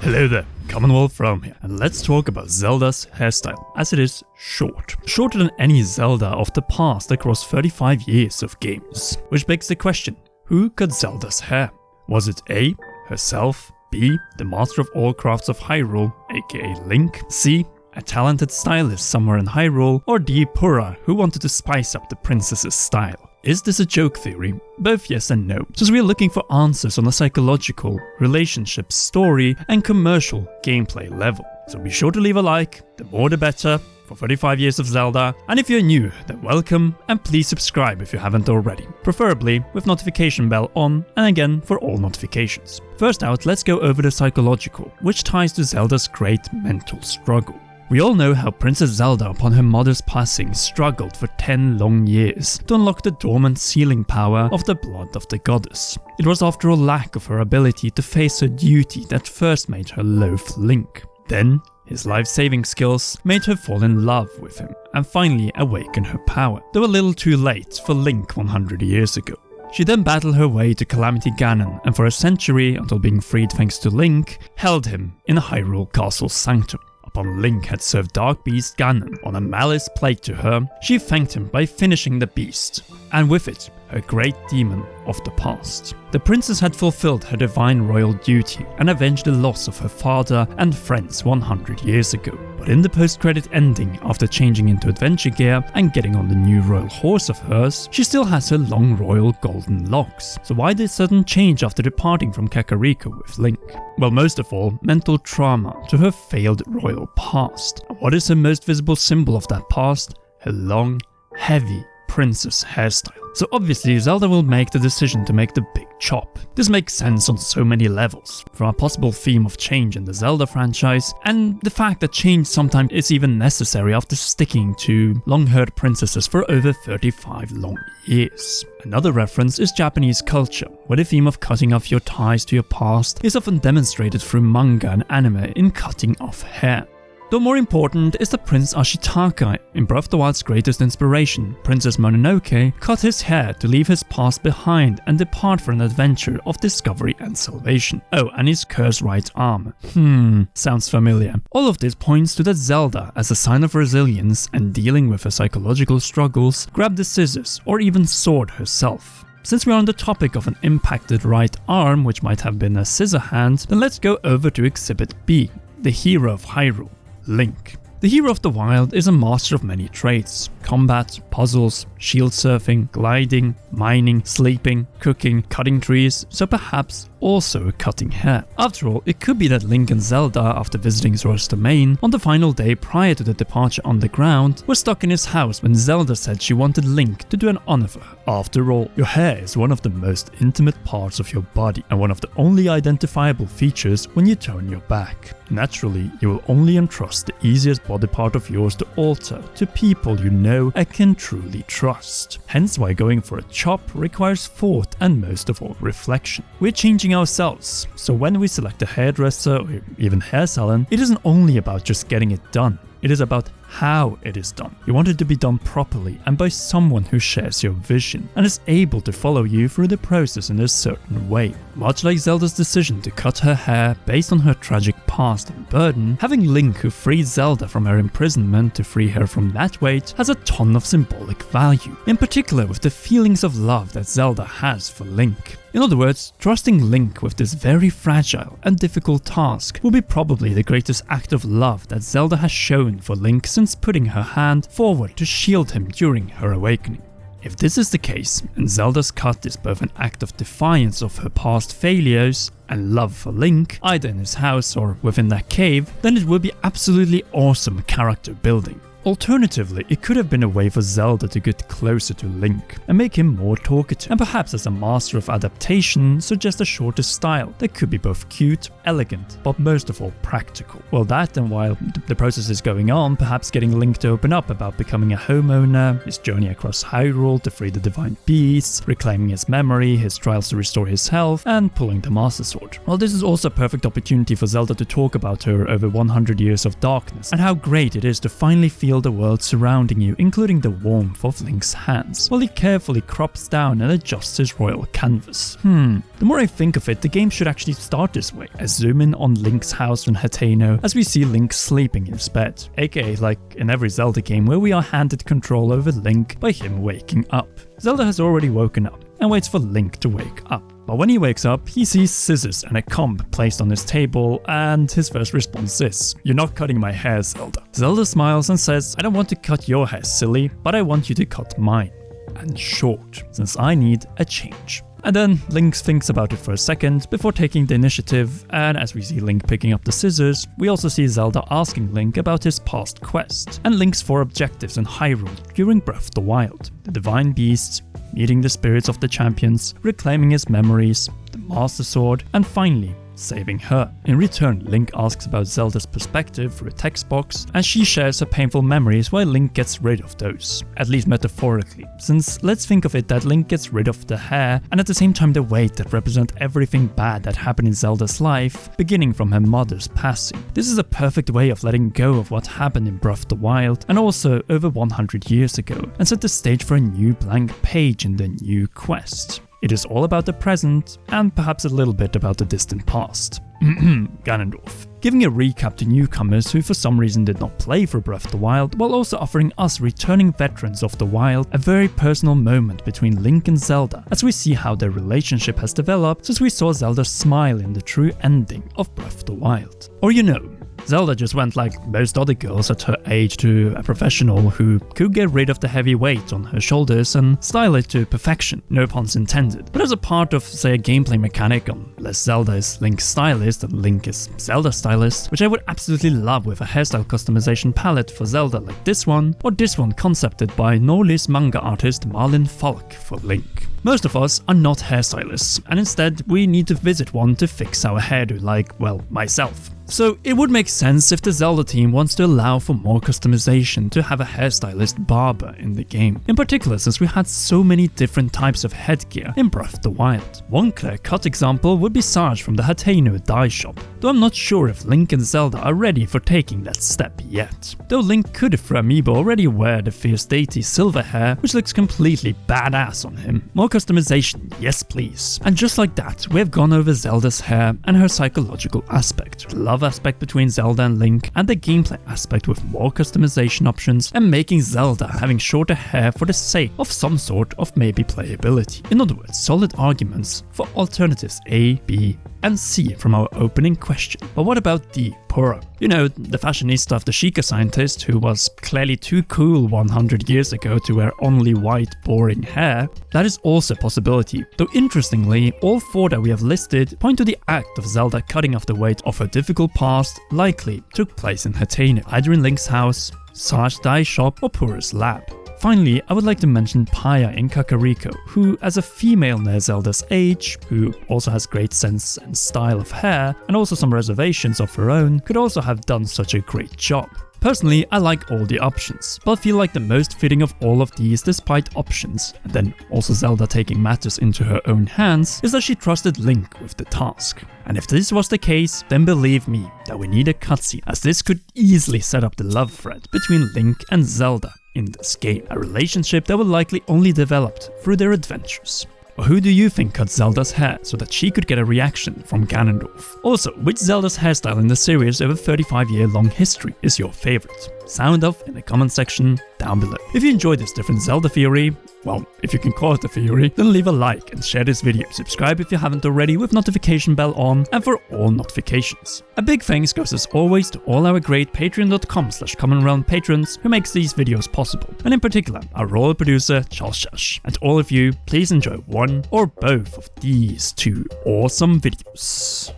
Hello there, Commonwealth Realm here, and let's talk about Zelda's hairstyle, as it is short. Shorter than any Zelda of the past across 35 years of games. Which begs the question, who cut Zelda's hair? Was it A, herself, B, the master of all crafts of Hyrule, aka Link, C, a talented stylist somewhere in Hyrule, or D, Purah, who wanted to spice up the princess's style? Is this a joke theory? Both yes and no, since we are looking for answers on a psychological, relationship, story, and commercial gameplay level. So be sure to leave a like, the more the better, for 35 years of Zelda, and if you're new, then welcome, and please subscribe if you haven't already, preferably with notification bell on, and again for all notifications. First out, let's go over the psychological, which ties to Zelda's great mental struggle. We all know how Princess Zelda, upon her mother's passing, struggled for 10 long years to unlock the dormant sealing power of the blood of the goddess. It was after a lack of her ability to face her duty that first made her loathe Link. Then, his life-saving skills made her fall in love with him and finally awaken her power, though a little too late for Link 100 years ago. She then battled her way to Calamity Ganon and for a century, until being freed thanks to Link, held him in a Hyrule Castle sanctum. Upon Link had served Dark Beast Ganon on a malice plagued to her, she thanked him by finishing the beast, and with it, her great demon of the past. The princess had fulfilled her divine royal duty and avenged the loss of her father and friends 100 years ago. But in the post-credit ending, after changing into adventure gear and getting on the new royal horse of hers, she still has her long royal golden locks. So why this sudden change after departing from Kakariko with Link? Well, most of all, mental trauma to her failed royal past. And what is her most visible symbol of that past? Her long, heavy princess hairstyle. So obviously Zelda will make the decision to make the big chop. This makes sense on so many levels, from a possible theme of change in the Zelda franchise, and the fact that change sometimes is even necessary after sticking to long-haired princesses for over 35 long years. Another reference is Japanese culture, where the theme of cutting off your ties to your past is often demonstrated through manga and anime in cutting off hair. Though more important is that Prince Ashitaka, in Breath of the Wild's greatest inspiration, Princess Mononoke, cut his hair to leave his past behind and depart for an adventure of discovery and salvation. Oh, and his cursed right arm. Sounds familiar. All of this points to that Zelda, as a sign of resilience and dealing with her psychological struggles, grabbed the scissors or even sword herself. Since we are on the topic of an impacted right arm, which might have been a scissor hand, then let's go over to Exhibit B, the hero of Hyrule, Link. The hero of the wild is a master of many traits: combat, puzzles, shield surfing, gliding, mining, sleeping, cooking, cutting trees, so perhaps also cutting hair. After all, it could be that Link and Zelda, after visiting Zora's domain, on the final day prior to the departure underground, were stuck in his house when Zelda said she wanted Link to do an honor for her. After all, your hair is one of the most intimate parts of your body and one of the only identifiable features when you turn your back. Naturally, you will only entrust the easiest body part of yours to alter to people you know and can truly trust. Hence why going for a chop requires thought and most of all reflection. We're changing ourselves, so when we select a hairdresser or even hair salon, it isn't only about just getting it done. It is about how it is done. You want it to be done properly and by someone who shares your vision and is able to follow you through the process in a certain way. Much like Zelda's decision to cut her hair based on her tragic past and burden, having Link who freed Zelda from her imprisonment to free her from that weight has a ton of symbolic value, in particular with the feelings of love that Zelda has for Link. In other words, trusting Link with this very fragile and difficult task will be probably the greatest act of love that Zelda has shown for Link since putting her hand forward to shield him during her awakening. If this is the case, and Zelda's cut is both an act of defiance of her past failures and love for Link, either in his house or within that cave, then it would be absolutely awesome character building. Alternatively, it could have been a way for Zelda to get closer to Link and make him more talkative, and perhaps as a master of adaptation, suggest a shorter style that could be both cute, elegant, but most of all practical. Well, that, and while the process is going on, perhaps getting Link to open up about becoming a homeowner, his journey across Hyrule to free the divine beasts, reclaiming his memory, his trials to restore his health, and pulling the Master Sword. Well, this is also a perfect opportunity for Zelda to talk about her over 100 years of darkness, and how great it is to finally feel feel the world surrounding you, including the warmth of Link's hands, while he carefully crops down and adjusts his royal canvas. The more I think of it, the game should actually start this way. I zoom in on Link's house in Hateno as we see Link sleeping in his bed, aka like in every Zelda game where we are handed control over Link by him waking up. Zelda has already woken up and waits for Link to wake up. But when he wakes up, he sees scissors and a comb placed on his table, and his first response is, "You're not cutting my hair, Zelda." Zelda smiles and says, "I don't want to cut your hair, silly, but I want you to cut mine. And short, since I need a change." And then Link thinks about it for a second before taking the initiative, and as we see Link picking up the scissors, we also see Zelda asking Link about his past quest, and Link's 4 objectives in Hyrule during Breath of the Wild: the Divine Beasts, meeting the spirits of the champions, reclaiming his memories, the Master Sword, and finally, saving her. In return, Link asks about Zelda's perspective through a text box, and she shares her painful memories while Link gets rid of those, at least metaphorically, since let's think of it that Link gets rid of the hair and at the same time the weight that represent everything bad that happened in Zelda's life, beginning from her mother's passing. This is a perfect way of letting go of what happened in Breath of the Wild and also over 100 years ago, and set the stage for a new blank page in the new quest. It is all about the present, and perhaps a little bit about the distant past. Ganondorf. Giving a recap to newcomers who for some reason did not play for Breath of the Wild, while also offering us returning veterans of the Wild a very personal moment between Link and Zelda, as we see how their relationship has developed since we saw Zelda smile in the true ending of Breath of the Wild. Or Zelda just went like most other girls at her age to a professional who could get rid of the heavy weight on her shoulders and style it to perfection, no puns intended. But as a part of, say, a gameplay mechanic, unless Zelda is Link's stylist and Link is Zelda's stylist, which I would absolutely love with a hairstyle customization palette for Zelda like this one, or this one concepted by Norlis manga artist Marlin Falk for Link. Most of us are not hairstylists, and instead we need to visit one to fix our hairdo, like, well, myself. So it would make sense if the Zelda team wants to allow for more customization to have a hairstylist barber in the game. In particular, since we had so many different types of headgear in Breath of the Wild. One clear-cut example would be Sarge from the Hateno dye shop, though I'm not sure if Link and Zelda are ready for taking that step yet. Though Link could, for amiibo, already wear the fierce deity silver hair, which looks completely badass on him. More customization, yes please. And just like that, we have gone over Zelda's hair and her psychological aspect, the love aspect between Zelda and Link, and the gameplay aspect with more customization options and making Zelda having shorter hair for the sake of some sort of maybe playability. In other words, solid arguments for alternatives A, B, and C from our opening question. But what about D, Puro? The fashionista of the Sheikah scientist who was clearly too cool 100 years ago to wear only white, boring hair. That is also a possibility, though interestingly, all 4 that we have listed point to the act of Zelda cutting off the weight of her difficult past likely took place in Hateno, either in Link's house, Sarge's dye shop, or Puro's lab. Finally, I would like to mention Paya in Kakariko, who, as a female near Zelda's age, who also has great sense and style of hair, and also some reservations of her own, could also have done such a great job. Personally, I like all the options, but I feel like the most fitting of all of these despite options, and then also Zelda taking matters into her own hands, is that she trusted Link with the task. And if this was the case, then believe me that we need a cutscene, as this could easily set up the love thread between Link and Zelda in this game, a relationship that will likely only developed through their adventures. Or who do you think cut Zelda's hair so that she could get a reaction from Ganondorf? Also, which Zelda's hairstyle in the series over 35-year-long history is your favorite? Sound off in the comment section down below. If you enjoyed this different Zelda theory, well, if you can call it a theory, then leave a like and share this video. Subscribe if you haven't already with notification bell on and for all notifications. A big thanks goes as always to all our great patreon.com/commonrealm patrons who makes these videos possible, and in particular our royal producer Charles Shash. And all of you, please enjoy one or both of these 2 awesome videos.